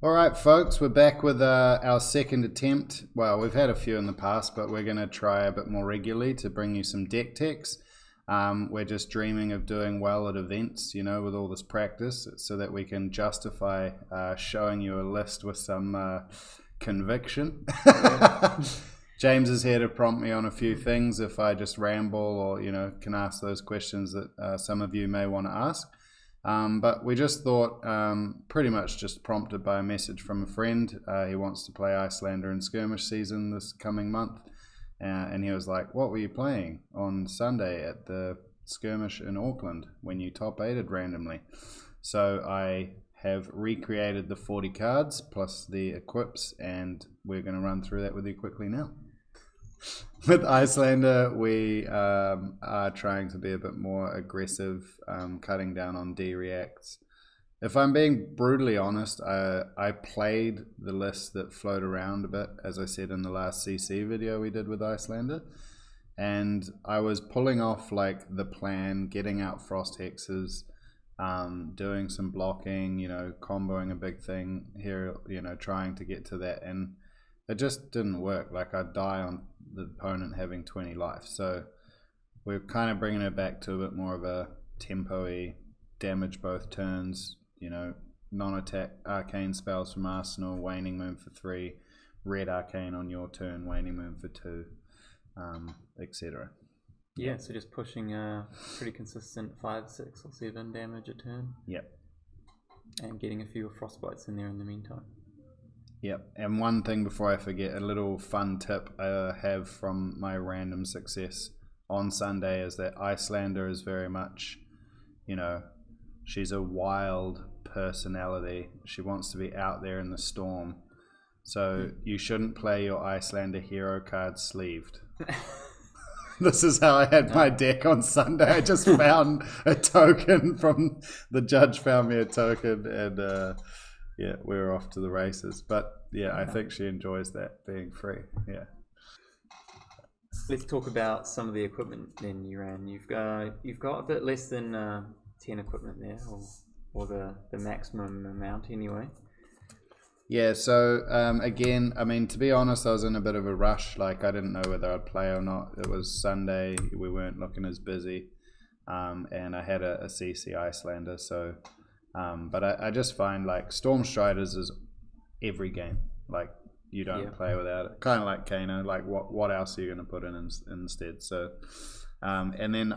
All right, folks, we're back with our second attempt. Well, we've had a few in the past, but we're going to try a bit more regularly to bring you some deck techs. We're just dreaming of doing well at events, you know, with all this practice, so that we can justify showing you a list with some conviction. James is here to prompt me on a few things if I just ramble or, you know, can ask those questions that some of you may want to ask. But we just thought, pretty much just prompted by a message from a friend. He wants to play Iyslander in skirmish season this coming month. And he was like, what were you playing on Sunday at the skirmish in Auckland when you top 8'd randomly? So I have recreated the 40 cards plus the equips, and we're going to run through that with you quickly now. With Iyslander, we are trying to be a bit more aggressive, cutting down on D-reacts. If I'm being brutally honest, I played the list that float around a bit, as I said in the last CC video we did with Iyslander, and I was pulling off like the plan, getting out frost hexes, doing some blocking, you know, comboing a big thing here, you know, trying to get to that, and it just didn't work. Like, I'd die on the opponent having 20 life. So we're kind of bringing it back to a bit more of a tempo-y, damage both turns, you know, non-attack arcane spells from Arsenal, Waning Moon for 3, red arcane on your turn, Waning Moon for 2, etc. Yeah, so just pushing a pretty consistent 5, 6 or 7 damage a turn. Yep. And getting a few frostbites in there in the meantime. Yep, and one thing before I forget, a little fun tip I have from my random success on Sunday is that Iyslander is very much, you know, she's a wild personality. She wants to be out there in the storm. So you shouldn't play your Iyslander hero card sleeved. This is how I had my deck on Sunday. I just found a token from the judge, found me a token, and yeah, we were off to the races. But yeah, I think she enjoys that being free. Yeah. Let's talk about some of the equipment then you ran. You've got a bit less than 10 equipment there, or the maximum amount anyway. Yeah, so again, I mean, to be honest, I was in a bit of a rush. Like, I didn't know whether I'd play or not. It was Sunday, we weren't looking as busy, and I had a CC Iyslander, so but I just find like Storm Striders is every game. Like, you don't play without it. Kind of like Kano. Like, what else are you going to put in instead? So, and then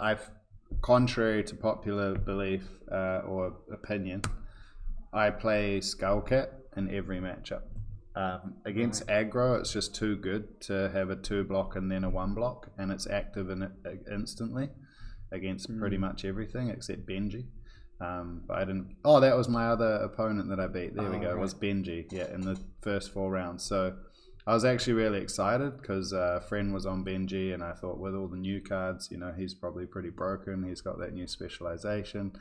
contrary to popular belief or opinion, I play Skullcat in every matchup. Against aggro, it's just too good to have a 2 block and then a 1 block, and it's active in it instantly against pretty much everything except Benji. But I didn't. Oh, that was my other opponent that I beat. There we go. Right. It was Benji. Yeah, in the first 4 rounds. So I was actually really excited because a friend was on Benji, and I thought with all the new cards, you know, he's probably pretty broken. He's got that new specialization,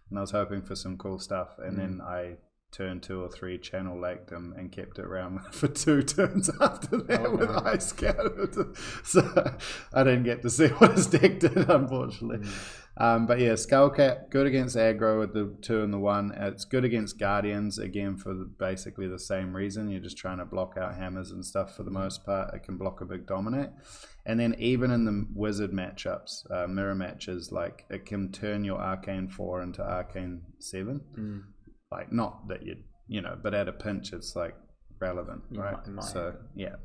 and I was hoping for some cool stuff. And then I turn 2 or 3 channel laked him and kept it around for 2 turns after that with Ice Scout. So I didn't get to see what his deck did, unfortunately. But yeah, Skullcat, good against aggro with the 2 and the 1. It's good against Guardians, again, for basically the same reason. You're just trying to block out hammers and stuff for the most part. It can block a big dominate. And then even in the wizard matchups, mirror matches, like, it can turn your Arcane 4 into Arcane 7. Like, not that you know, but at a pinch, it's like relevant, right? So yeah.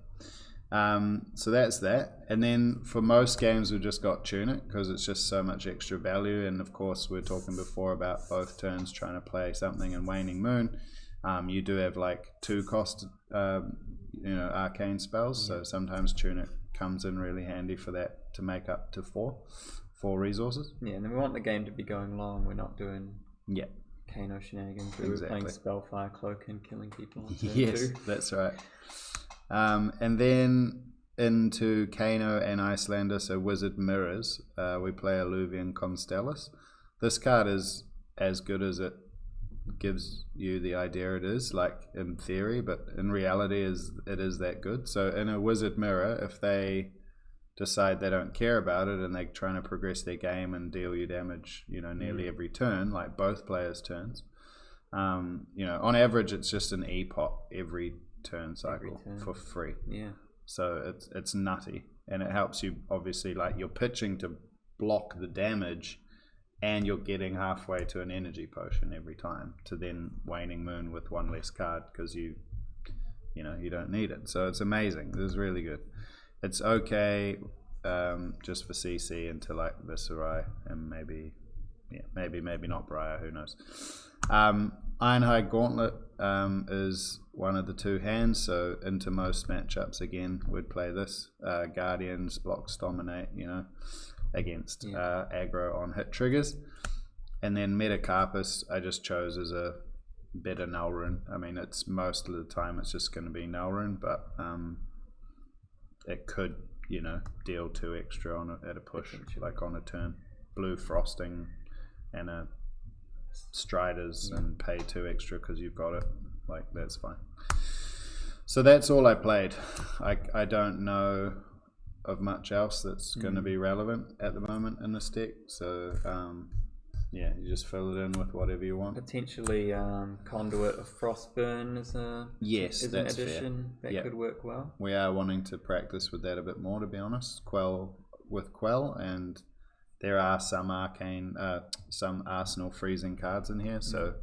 So that's that. And then for most games, we've just got Tunic because it's just so much extra value. And of course, we were talking before about both turns trying to play something in Waning Moon. You do have like 2 cost, you know, arcane spells. So sometimes Tunic comes in really handy for that to make up to 4 resources. Yeah, and then we want the game to be going long. We're not doing Kano shenanigans. We're playing Spellfire Cloak and killing people. Yes, that's right. And then into Kano and Iyslander, so Wizard Mirrors, we play Alluvian Constellus. This card is as good as it gives you the idea it is, like in theory, but in reality it is that good. So in a Wizard Mirror, if they decide they don't care about it and they're trying to progress their game and deal you damage, you know, nearly every turn, like both players' turns, You know, on average, it's just an E-pot every turn cycle for free. Yeah. So it's nutty, and it helps you, obviously, like you're pitching to block the damage, and you're getting halfway to an energy potion every time to then Waning Moon with one less card because you know, you don't need it. So it's amazing. This is really good. It's okay just for CC into like Viserai and maybe not Briar, who knows. Ironhide Gauntlet is one of the two hands, so into most matchups again we'd play this. Guardians blocks dominate, you know, against aggro on hit triggers. And then Metacarpus I just chose as a better null rune. I mean, it's most of the time it's just going to be null rune, but it could, you know, deal 2 extra on at a push, like on a turn. Blue frosting and a Striders and pay 2 extra because you've got it. Like, that's fine. So that's all I played. I don't know of much else that's going to be relevant at the moment in this deck. So yeah, you just fill it in with whatever you want. Potentially Conduit of Frostburn is an addition that could work well. We are wanting to practice with that a bit more, to be honest. Quell, and there are some some Arsenal freezing cards in here, so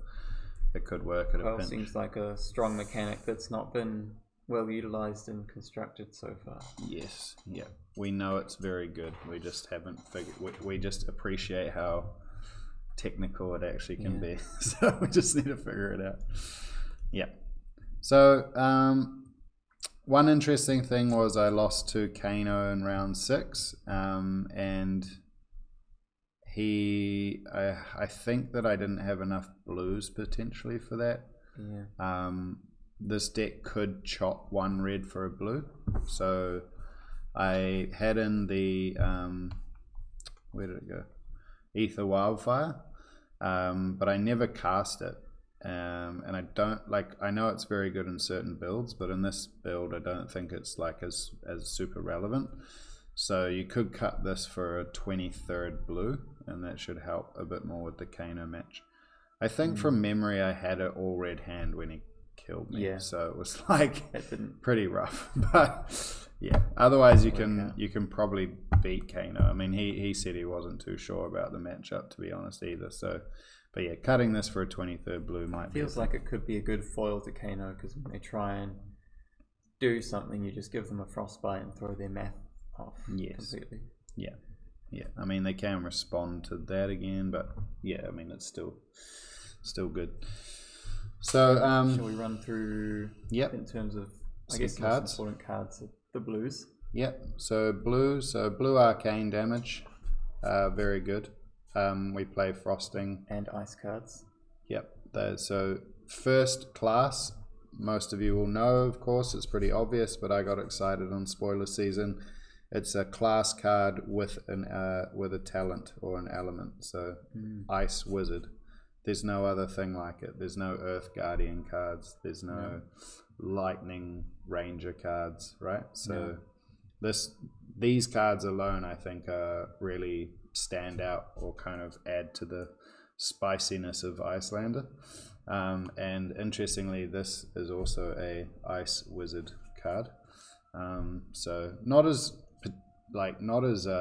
it could work at a pinch. Seems like a strong mechanic that's not been well utilized and constructed so far. Yes, yeah, we know it's very good. We just haven't figured. We just appreciate how technical it actually can be, so we just need to figure it out. Yeah. So one interesting thing was I lost to Kano in round 6, and I think that I didn't have enough blues potentially for that. Yeah. This deck could chop 1 red for a blue, so I had in the where did it go? Ether Wildfire, but I never cast it, and I don't like. I know it's very good in certain builds, but in this build, I don't think it's like as super relevant. So you could cut this for a 23rd blue, and that should help a bit more with the Kano match. I think from memory I had an all red hand when he killed me, so it was like pretty rough. But yeah, otherwise you can probably beat Kano. I mean, he said he wasn't too sure about the matchup, to be honest, either. So, but yeah, cutting this for a 23rd blue might feels like it could be a good foil to Kano, because when they try and do something, you just give them a frostbite and throw their math off completely. Yeah. I mean, they can respond to that again, but yeah, I mean, it's still good. So shall we run through in terms of most important cards, the blues? Yep. So blue arcane damage, very good. We play frosting and ice cards. Yep. So first class, most of you will know, of course, it's pretty obvious, but I got excited on spoiler season. It's a class card with a talent or an element. So Ice Wizard. There's no other thing like it. There's no Earth Guardian cards. There's no Lightning Ranger cards, right? So these cards alone, I think, really stand out or kind of add to the spiciness of Iyslander. And interestingly, this is also a Ice Wizard card. So not as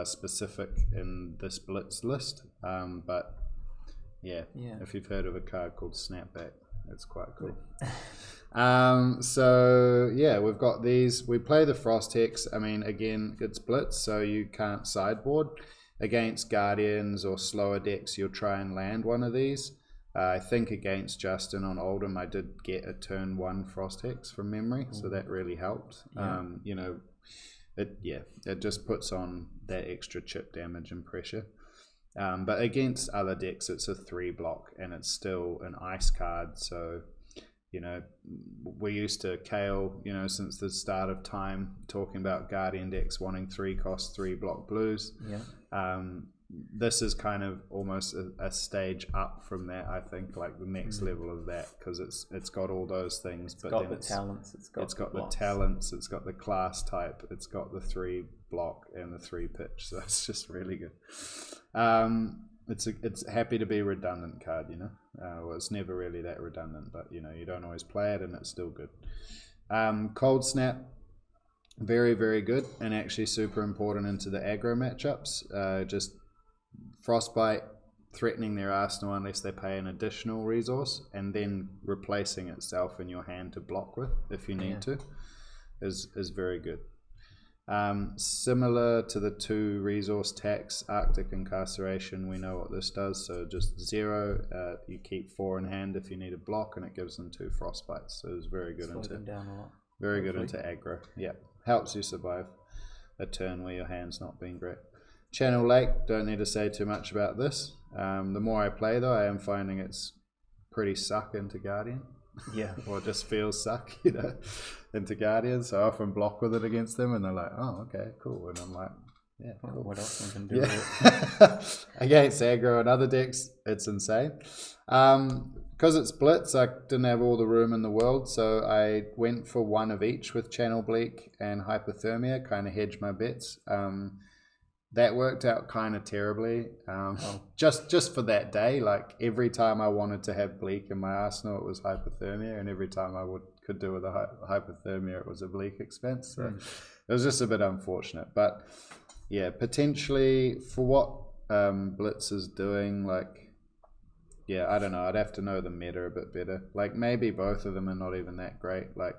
specific in this Blitz list, but if you've heard of a card called Snapback, it's quite cool. So yeah, we've got these. We play the Frost Hex. I mean, again, it's Blitz, so you can't sideboard. Against Guardians or slower decks, you'll try and land one of these. I think against Justin on Oldham, I did get a turn 1 Frost Hex from memory, so that really helped. You know, it just puts on that extra chip damage and pressure. But against other decks, it's a 3 block, and it's still an ice card. So, you know, we used to Kale, you know, since the start of time, talking about Guardian decks wanting 3-cost 3-block blues. This is kind of almost a stage up from that, I think, like the next level of that, because it's got all those things. It's got the talents, it's got the talents, it's got the class type, it's got the 3 block and the 3 pitch, so it's just really good. it's happy to be a redundant card, you know. Well, it's never really that redundant, but you know, you don't always play it, and it's still good. Cold Snap, very, very good, and actually super important into the aggro matchups. Just Frostbite threatening their arsenal unless they pay an additional resource, and then replacing itself in your hand to block with if you need to, is very good. Similar to the 2 resource tax, Arctic Incarceration, we know what this does. So just 0, you keep 4 in hand if you need a block, and it gives them 2 frostbites. So it's very good very good into aggro. Yeah, helps you survive a turn where your hand's not been great. Channel Lake, don't need to say too much about this. The more I play though, I am finding it's pretty suck into Guardian. Yeah. Or just feels suck, you know, into Guardian. So I often block with it against them, and they're like, oh, okay, cool. And I'm like, yeah, cool. What else I can do with it? Against aggro and other decks, it's insane. Because it's Blitz, I didn't have all the room in the world, so I went for 1 of each with Channel Bleak and Hypothermia, kind of hedged my bets. That worked out kind of terribly. Just for that day, like every time I wanted to have Bleak in my arsenal, it was Hypothermia, and every time I could do with a Hypothermia, it was a Bleak expense. So it was just a bit unfortunate. But yeah, potentially for what Blitz is doing, like, yeah, I don't know. I'd have to know the meta a bit better. Like maybe both of them are not even that great. Like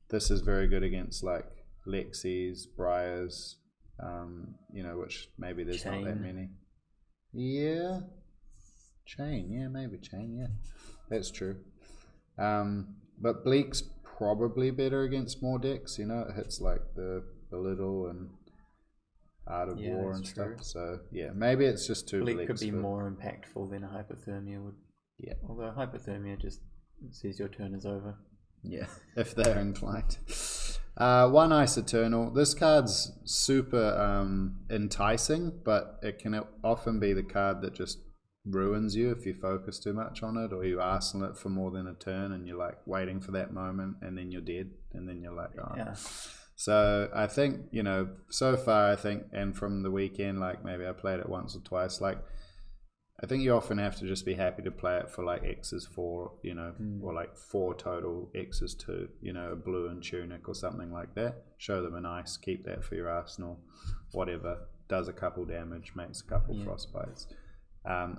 this is very good against like Lexies, Briars, you know, which maybe there's not that many. Yeah, Chain, yeah, maybe Chain, yeah, that's true. But Bleak's probably better against more decks, you know, it hits like the Belittle and Art of War and stuff. So yeah, maybe it's just too Bleak could be more impactful than a Hypothermia would. Yeah, although Hypothermia just says your turn is over. Yeah, if they're inclined. 1 Ice Eternal. This card's super enticing, but it can often be the card that just ruins you if you focus too much on it, or you arsenal it for more than a turn, and you're like waiting for that moment, and then you're dead, and then you're like, oh. Yeah. So I think, you know, so far I think, and from the weekend, like maybe I played it once or twice, like I think you often have to just be happy to play it for like X's 4, you know, or like 4 total, X's 2, you know, a blue and tunic or something like that. Show them an ice, keep that for your arsenal, whatever. Does a couple damage, makes a couple frostbites.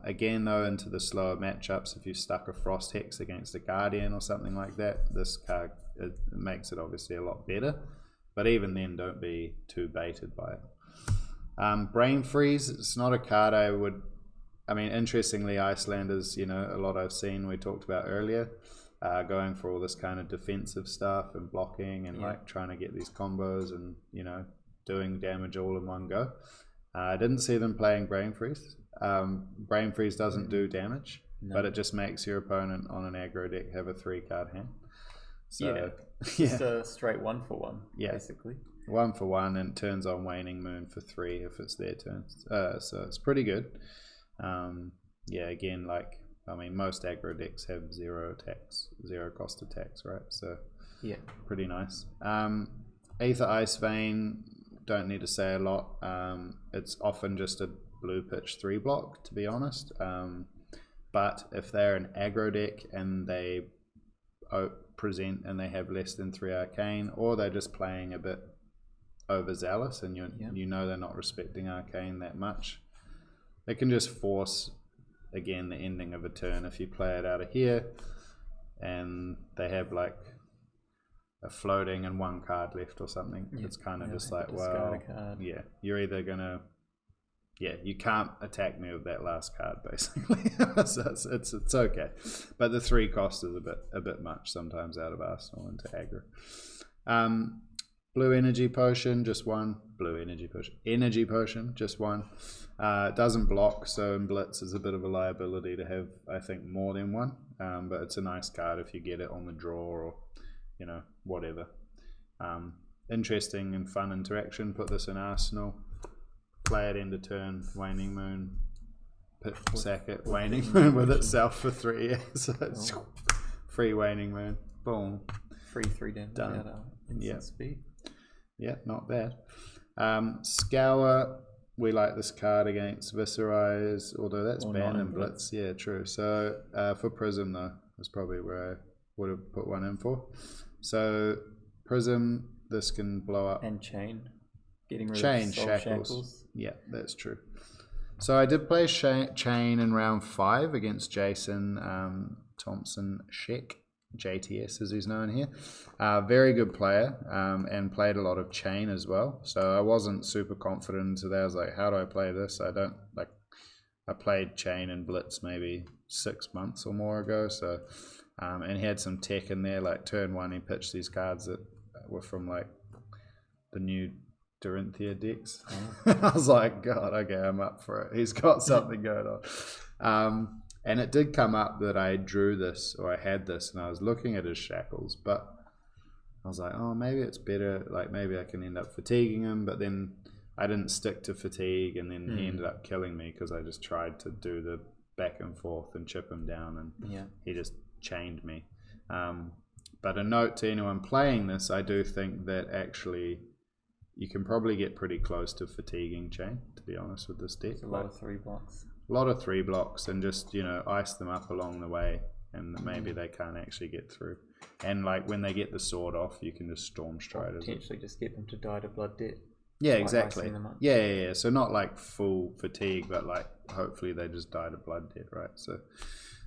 Again, though, into the slower matchups, if you stuck a Frost Hex against a Guardian or something like that, this card it makes it obviously a lot better. But even then, don't be too baited by it. Brain Freeze, it's not a card I would... I mean, interestingly, Icelanders, you know, a lot I've seen, we talked about earlier, going for all this kind of defensive stuff and blocking and like trying to get these combos and, you know, doing damage all in one go. I didn't see them playing Brain Freeze. Brain Freeze doesn't do damage, but it just makes your opponent on an aggro deck have a 3-card hand. So, just a straight 1-for-1, basically. 1-for-1, and turns on Waning Moon for 3 if it's their turn. So it's pretty good. Yeah, again, like, I mean, most aggro decks have 0 attacks, 0 cost attacks, right? So yeah, pretty nice. Aether Ice Vein, don't need to say a lot. It's often just a blue pitch 3 block, to be honest. But if they're an aggro deck and they present and they have less than 3 arcane, or they're just playing a bit overzealous and you know they're not respecting arcane that much, they can just force, again, the ending of a turn. If you play it out of here and they have like a floating and 1 card left or something, it's kind of just like, well, yeah, you're either gonna, you can't attack me with that last card, basically. So it's okay, but the 3 cost is a bit much sometimes out of Arsenal into aggro. Blue Energy Potion, just 1. Blue Energy Potion. Energy Potion, just 1. It doesn't block, so in Blitz is a bit of a liability to have, I think, more than 1. But it's a nice card if you get it on the draw or, you know, whatever. Interesting and fun interaction. Put this in Arsenal. Play it end of turn. Waning Moon. Sack it. Waning Moon with itself for 3. So it's free Waning Moon. Boom. Free 3 damage. Done. Speed. Yeah, not bad. Scour, we like this card against Viscerize, although that's Or banned not in in Blitz. Yeah, true. So for Prism, though, is probably where I would have put one in for. So Prism, this can blow up. And Chain. Getting rid Chain, of Soul shackles. Yeah, that's true. So I did play Chain in round 5 against Jason Thompson Sheck. JTS as he's known here. Very good player, and played a lot of Chain as well. So I wasn't super confident today. I was like, how do I play this? I played Chain and Blitz maybe 6 months or more ago. So and he had some tech in there, like turn 1 he pitched these cards that were from like the new Dorinthia decks. I was like, God, okay, I'm up for it. He's got something going on. And it did come up that I drew this, or I had this, and I was looking at his shackles, but I was like, oh, maybe it's better, like maybe I can end up fatiguing him, but then I didn't stick to fatigue, and then he ended up killing me because I just tried to do the back and forth and chip him down, and he just chained me. But a note to anyone playing this, I do think that actually you can probably get pretty close to fatiguing Chain, to be honest, with this deck. It's a lot of 3 blocks. A lot of 3 blocks, and just, you know, ice them up along the way, and maybe they can't actually get through. And like when they get the sword off, you can just storm stride. Potentially just get them to die to blood debt. Yeah, exactly. Yeah. So not like full fatigue, but like hopefully they just die to blood debt, right? So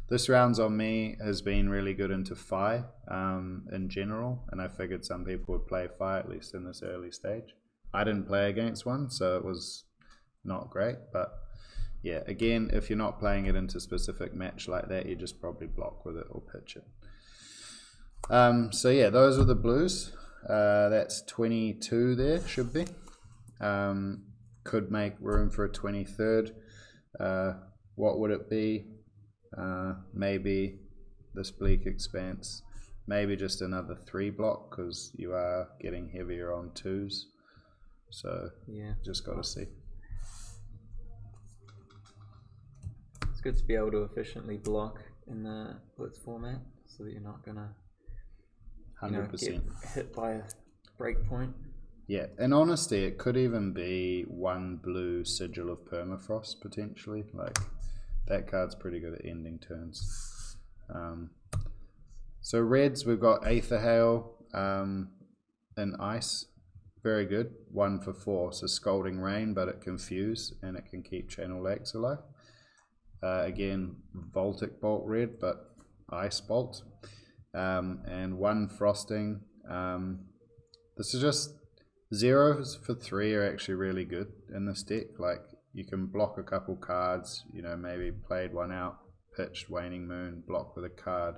this round's on me has been really good into Fi in general, and I figured some people would play Fi at least in this early stage. I didn't play against one, so it was not great, but yeah, again, if you're not playing it into a specific match like that, you just probably block with it or pitch it. So yeah, those are the blues. That's 22 there, should be. Could make room for a 23rd. What would it be? Maybe this Bleak Expanse. Maybe just another 3 block, because you are getting heavier on 2s. So yeah, just got to see. It's good to be able to efficiently block in the Blitz format, so that you're not gonna 100% get hit by a breakpoint. Yeah, in honesty, it could even be 1 blue Sigil of Permafrost potentially. Like that card's pretty good at ending turns. So reds, we've got Aether Hail and Ice. Very good. 1 for 4. So Scalding Rain, but it can fuse and it can keep Channel Lakes alive. Again, Voltic Bolt red, but Ice Bolt. And 1 Frosting. This is just 0s for 3 are actually really good in this deck. Like you can block a couple cards, you know, maybe played 1 out, pitched Waning Moon, block with a card,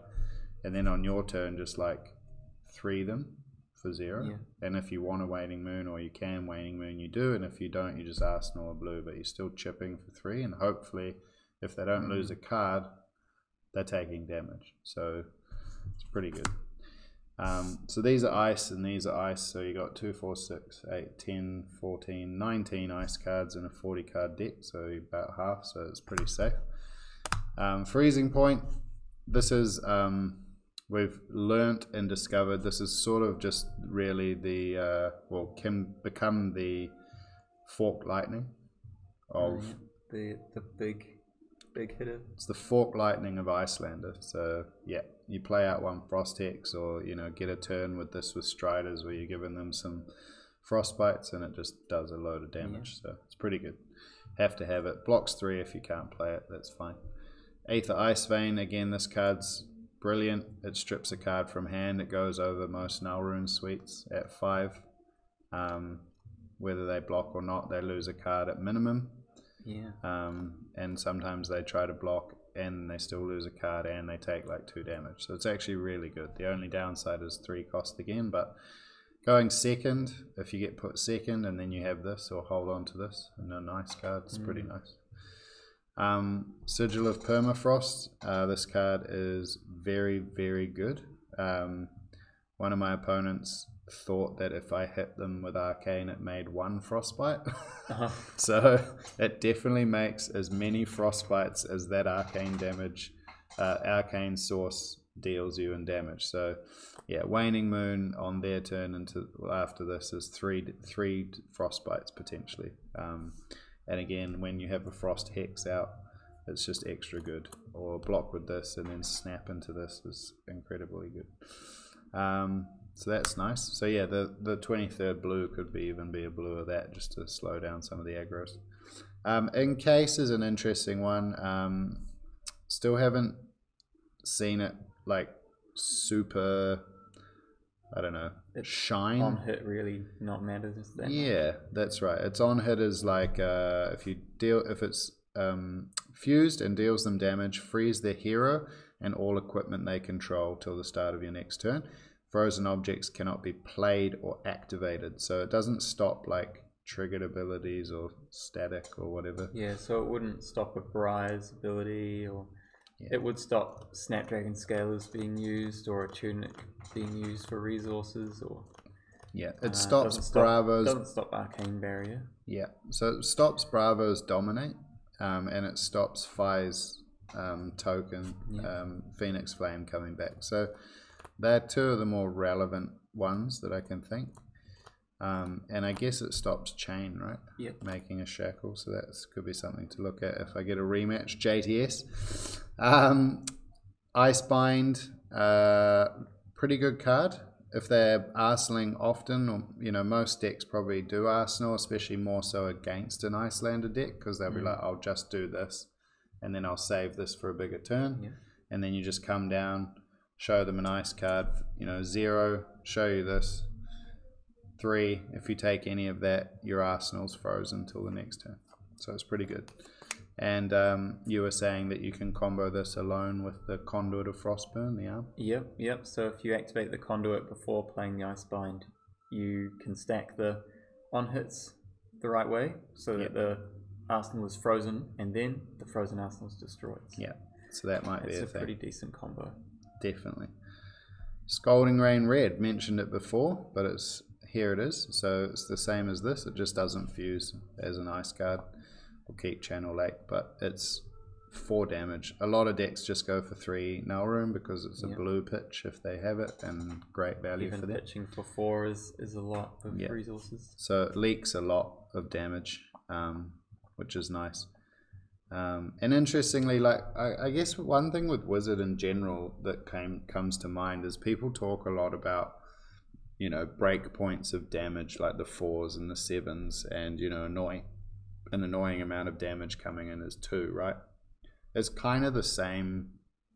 and then on your turn just like 3 them for 0. Yeah. And if you want a Waning Moon, or you can Waning Moon, you do, and if you don't, you just Arsenal a blue, but you're still chipping for 3, and hopefully if they don't lose a card, they're taking damage. So it's pretty good. So these are ice and these are ice. So you got 2, 4, 6, 8, 10, 14, 19 ice cards in a 40 card deck. So about half, so it's pretty safe. Freezing Point. This is, we've learnt and discovered, this is sort of just really the, can become the Fork Lightning of... The big hitter. It's the Fork Lightning of Iyslander. So yeah, you play out 1 Frost Hex, or you know, get a turn with this with Striders where you're giving them some Frostbites, and it just does a load of damage. So it's pretty good. Have to have it. Blocks 3 if you can't play it, that's fine. Aether Ice Vein, again, this card's brilliant. It strips a card from hand. It goes over most Null Rune suites at 5. Whether they block or not, they lose a card at minimum. Yeah. And sometimes they try to block and they still lose a card and they take like 2 damage. So it's actually really good. The only downside is 3 cost again, but going second, if you get put second and then you have this or hold on to this and a nice card, it's pretty nice. Sigil of Permafrost. This card is very, very good. One of my opponents thought that if I hit them with Arcane, it made 1 Frostbite. So it definitely makes as many Frostbites as that Arcane damage, Arcane source deals you in damage. So yeah, Waning Moon on their turn after this is 3 Frostbites potentially. And again, when you have a Frost Hex out, it's just extra good. Or block with this and then snap into this is incredibly good. So that's nice. So yeah, the 23rd blue could even be a blue of that, just to slow down some of the aggros. In case is an interesting one. Still haven't seen it like super, I don't know, shine. On hit really not matters that yeah, that's right. It's on hit is like if it's fused and deals them damage, freeze their hero and all equipment they control till the start of your next turn. Frozen objects cannot be played or activated, so it doesn't stop like triggered abilities or static or whatever. Yeah, so it wouldn't stop a Briar's ability, or it would stop Snapdragon Scalers being used, or a Tunic being used for resources, or it stops Bravos. Doesn't stop Arcane Barrier. Yeah, so it stops Bravos Dominate, and it stops Fi's token, Phoenix Flame coming back. So they're two of the more relevant ones that I can think. And I guess it stops Chain, right? Yep. Making a shackle, so that could be something to look at if I get a rematch. JTS. Icebind, pretty good card. If they're arsenaling often, or most decks probably do arsenal, especially more so against an Iyslander deck, because they'll be like, I'll just do this, and then I'll save this for a bigger turn, and then you just come down, show them an ice card, 0, show you this, 3, if you take any of that, your arsenal's frozen till the next turn. So it's pretty good. And you were saying that you can combo this alone with the Conduit of Frostburn, the arm? Yep. So if you activate the Conduit before playing the Icebind, you can stack the on-hits the right way, so that the arsenal is frozen, and then the frozen arsenal is destroyed. Yeah, so that might be a thing. It's a pretty decent combo. Definitely. Scalding Rain Red, mentioned it before, but here it is. So it's the same as this, it just doesn't fuse as an ice card. We'll keep Channel Lake, but it's 4 damage. A lot of decks just go for 3 Null Room because it's a blue pitch if they have it, and great value for that. Even pitching for 4 is a lot of resources. So it leaks a lot of damage, which is nice. And interestingly, like I guess one thing with Wizard in general that comes to mind is people talk a lot about break points of damage, like the 4s and the 7s, and an annoying amount of damage coming in is 2, right? It's kind of the same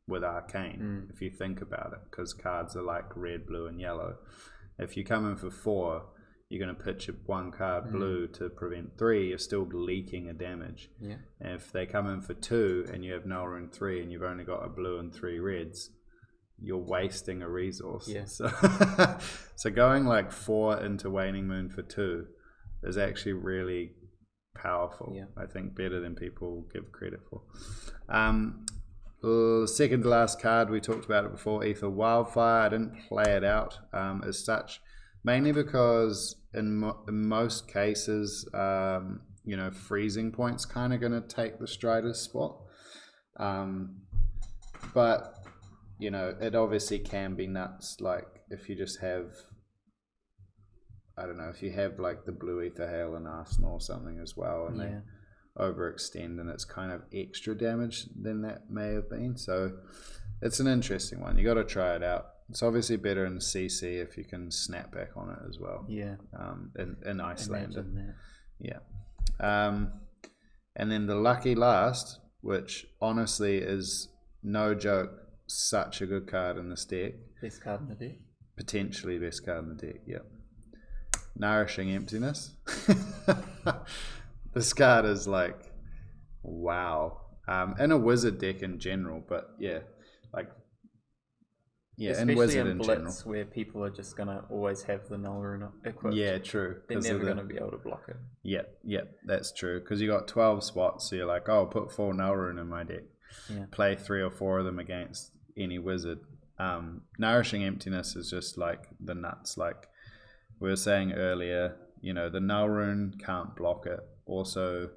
with Arcane if you think about it, because cards are like red, blue, and yellow. If you come in for 4, you're going to pitch 1 card blue to prevent 3, you're still leaking a damage. Yeah. And if they come in for 2 and you have Null Rune 3 and you've only got a blue and 3 reds, you're wasting a resource. Yeah. So going like 4 into Waning Moon for 2 is actually really powerful. I think better than people give credit for. Second to last card, we talked about it before, Ether Wildfire. I didn't play it out as such, mainly because in most cases freezing point's kind of going to take the Strider's spot, but it obviously can be nuts, like if you just have, I don't know, if you have like the blue Ether Hail and Arsenal or something as well, and they overextend, and it's kind of extra damage than that may have been. So it's an interesting one. You got to try it out. It's obviously better in CC if you can snap back on it as well. Yeah. In Iyslander. Yeah. And then the lucky last, which honestly is no joke, such a good card in this deck. Best card in the deck. Potentially best card in the deck. Yep. Nourishing Emptiness. This card is like, wow. In a Wizard deck in general, but especially in Wizard in Blitz, general, where people are just gonna always have the Null Rune equipped. Yeah, true. They're never gonna be able to block it. Yep, that's true. Because you got 12 spots, so you're like, oh, I'll put 4 Null Rune in my deck. Yeah. Play 3 or 4 of them against any Wizard. Nourishing Emptiness is just like the nuts. Like we were saying earlier, the Null Rune can't block it. Also,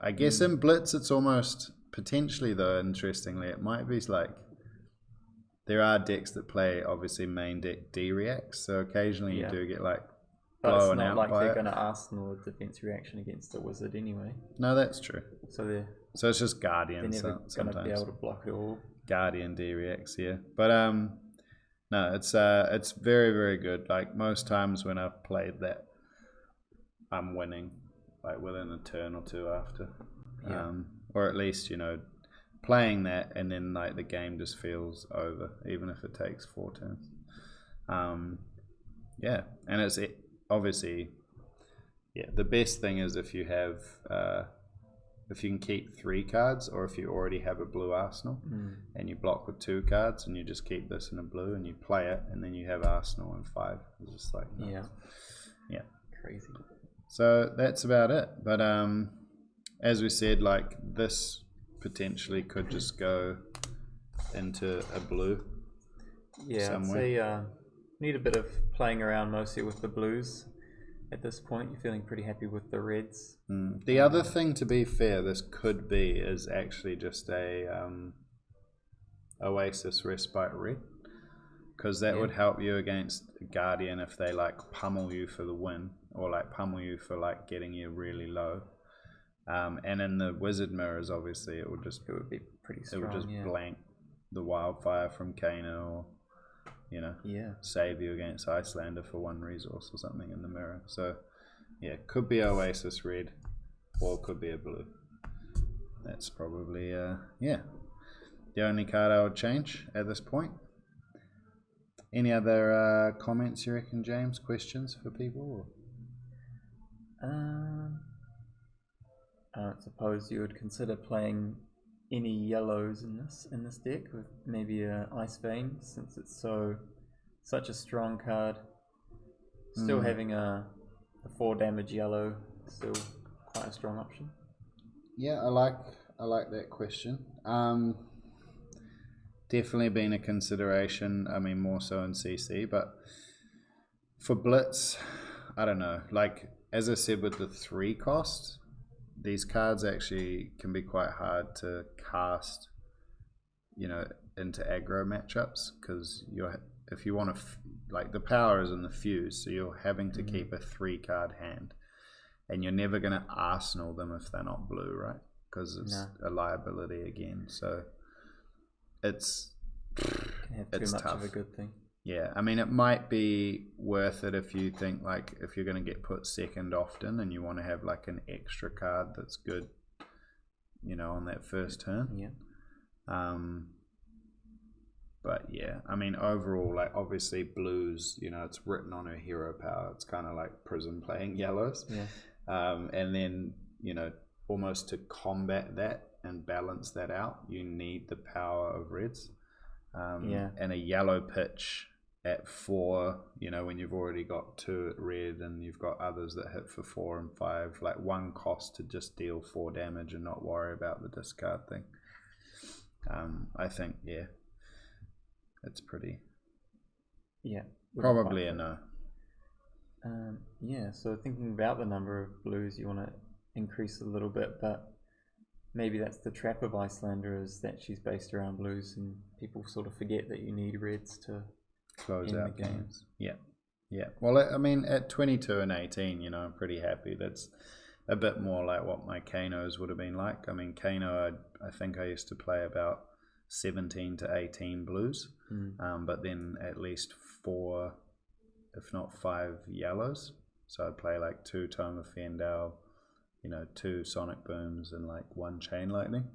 I guess in Blitz it's almost potentially, though, interestingly, it might be like there are decks that play obviously main deck D-reacts, so occasionally you do get like But it's blown not out like by they're it. going to Arsenal a defense reaction against a wizard anyway. No, that's true. So So it's just they're Guardian never going to sometimes. be able to block it all. Guardian D-Rex, yeah. But no, it's very, very good. Like most times when I've played that, I'm winning, like within a turn or two after. Yeah. Or at least, playing that and then like the game just feels over, even if it takes 4 turns. Yeah, and it's obviously, yeah, the best thing is if you have if you can keep 3 cards, or if you already have a blue Arsenal and you block with 2 cards and you just keep this in a blue and you play it and then you have Arsenal in 5. It's just like nuts. Yeah, Crazy. so that's about it. But as we said, like this potentially could just go into a blue. Yeah, somewhere. I'd say need a bit of playing around mostly with the blues. At this point, you're feeling pretty happy with the reds. The other thing, to be fair, this could be is actually just a Oasis Respite Red, because that would help you against Guardian if they like pummel you for the win, or like pummel you for like getting you really low. And in the Wizard Mirrors, obviously, it would be pretty strong. It would just blank the Wildfire from Kano, or save you against Iyslander for 1 resource or something in the mirror. So yeah, could be Oasis Red, or it could be a blue. That's probably the only card I would change at this point. Any other comments you reckon, James? Questions for people? I don't suppose you would consider playing any yellows in this deck, with maybe a Ice Vein, since it's such a strong card. Still having a 4 damage yellow, still quite a strong option. Yeah, I like that question. Definitely been a consideration. I mean, more so in CC, but for Blitz, I don't know. Like as I said, with the 3 cost, these cards actually can be quite hard to cast, into aggro matchups, because if you want to, like the power is in the fuse, so you're having to keep a 3 card hand, and you're never going to Arsenal them if they're not blue, right? Because it's a liability again. So it's too much tough. of a good thing. Yeah, I mean, it might be worth it if you think like if you're going to get put second often and you want to have like an extra card that's good, on that first turn. Yeah. But yeah, I mean, overall, like obviously blues, it's written on her hero power. It's kind of like Prism playing yellows. Yeah. And then, almost to combat that and balance that out, you need the power of reds. And a yellow pitch at 4, when you've already got 2 at red and you've got others that hit for 4 and 5, like 1 cost to just deal 4 damage and not worry about the discard thing. I think, it's pretty. Yeah. Probably a no. So thinking about the number of blues, you want to increase a little bit, but maybe that's the trap of Iyslander, is that she's based around blues, and people sort of forget that you need reds to close end out the game. games. Yeah. Well, I mean, at 22 and 18, I'm pretty happy. That's a bit more like what my Kanos would have been like. I mean, Kano, I think I used to play about 17 to 18 blues, but then at least 4, if not 5 yellows. So I'd play like 2 Tome of Fendel, 2 Sonic Booms, and like 1 Chain Lightning.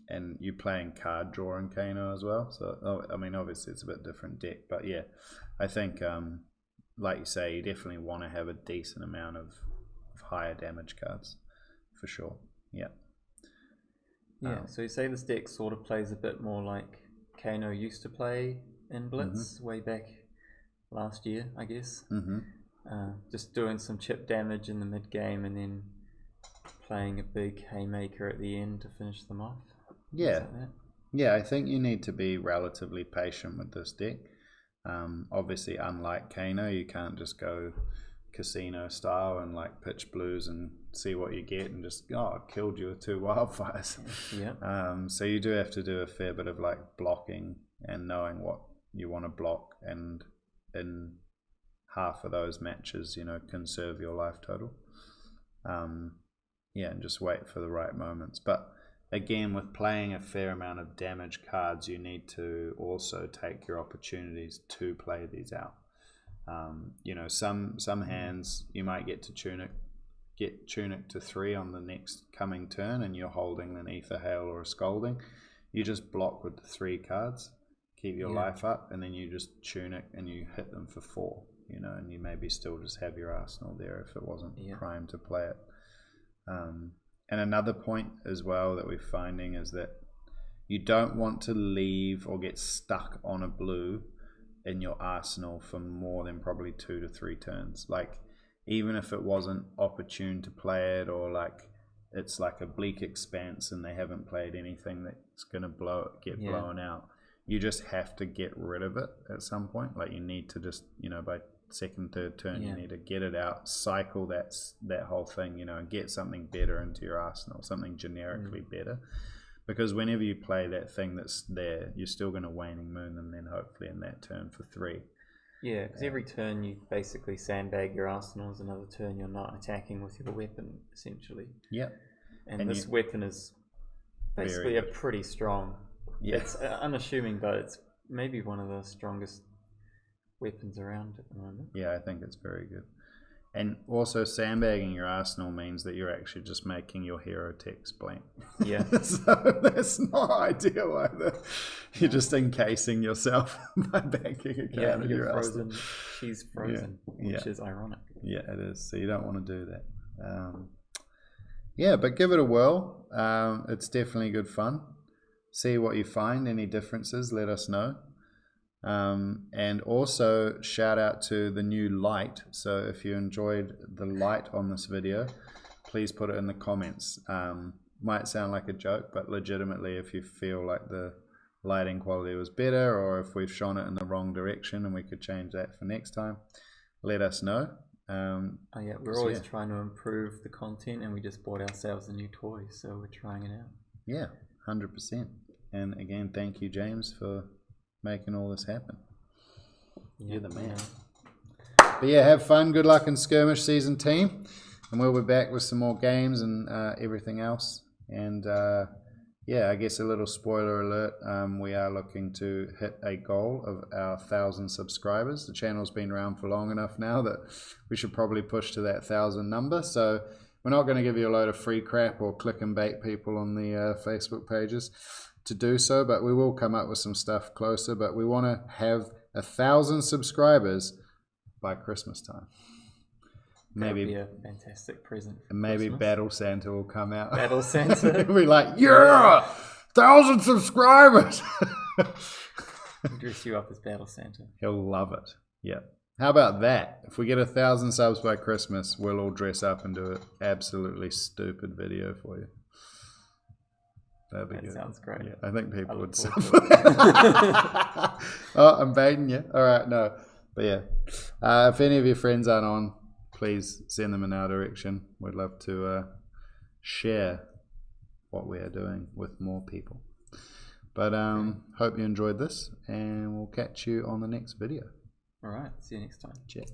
And you playing card draw in Kano as well. So, I mean, obviously it's a bit different deck, but yeah, I think, like you say, you definitely want to have a decent amount of higher damage cards, for sure. Yeah. Yeah, so you say this deck sort of plays a bit more like Kano used to play in Blitz way back last year, I guess. Just doing some chip damage in the mid game and then playing a big haymaker at the end to finish them off. Yeah, I think you need to be relatively patient with this deck. Obviously, unlike Kano, you can't just go casino style and like pitch blues and see what you get and just I killed you with 2 wildfires. So you do have to do a fair bit of like blocking and knowing what you want to block, and in half of those matches, conserve your life total. And just wait for the right moments. But again, with playing a fair amount of damage cards, you need to also take your opportunities to play these out. Some hands you might get Tunic to 3 on the next coming turn, and you're holding an Ether Hail or a Scolding. You just block with the 3 cards, keep your life up, and then you just Tunic and you hit them for 4. And you maybe still just have your arsenal there if it wasn't primed to play it. And another point as well that we're finding is that you don't want to leave or get stuck on a blue in your arsenal for more than probably 2 to 3 turns. Like, even if it wasn't opportune to play it, or like it's like a bleak expanse and they haven't played anything that's going to get blown out, you just have to get rid of it at some point. Like, you need to just, by second, third turn, you need to get it out, cycle that whole thing, and get something better into your arsenal, something generically better. Because whenever you play that thing that's there, you're still going to Waning Moon them then hopefully in that turn for 3. Yeah, because every turn you basically sandbag your arsenals, another turn you're not attacking with your weapon, essentially. Yeah. And this weapon is basically a pretty strong... Yeah. It's unassuming, but it's maybe one of the strongest weapons around at the moment. Yeah, I think it's very good. And also, sandbagging your arsenal means that you're actually just making your hero text blank. Yeah. So that's not ideal either. You're just encasing yourself by banking a card in your frozen. arsenal. She's frozen, which is ironic. Yeah, it is. So you don't want to do that. But give it a whirl. It's definitely good fun. See what you find. Any differences, let us know. And also shout out to the new light. So if you enjoyed the light on this video, please put it in the comments. Might sound like a joke, but legitimately, if you feel like the lighting quality was better, or if we've shone it in the wrong direction and we could change that for next time, let us know. We're always trying to improve the content, and we just bought ourselves a new toy, so we're trying it out. Yeah, 100%. And again, thank you, James, for making all this happen. You're the man. But have fun. Good luck in Skirmish Season, team. And we'll be back with some more games and everything else. And I guess a little spoiler alert. We are looking to hit a goal of our 1,000 subscribers. The channel's been around for long enough now that we should probably push to that 1,000 number. So we're not going to give you a load of free crap or click and bait people on the Facebook pages to do so, but we will come up with some stuff closer. But we want to have 1,000 subscribers by Christmas time. Maybe be a fantastic present. And maybe Christmas. Battle Santa will come out. Battle Santa. We'll be like, 1,000 subscribers. He'll dress you up as Battle Santa. He'll love it. Yeah. How about that? If we get 1,000 subs by Christmas, we'll all dress up and do an absolutely stupid video for you. That'd be good. Sounds great. Yeah, I think people would sub for that. Oh, I'm baiting you. All right, no. But if any of your friends aren't on, please send them in our direction. We'd love to share what we are doing with more people. But hope you enjoyed this, and we'll catch you on the next video. All right. See you next time. Cheers.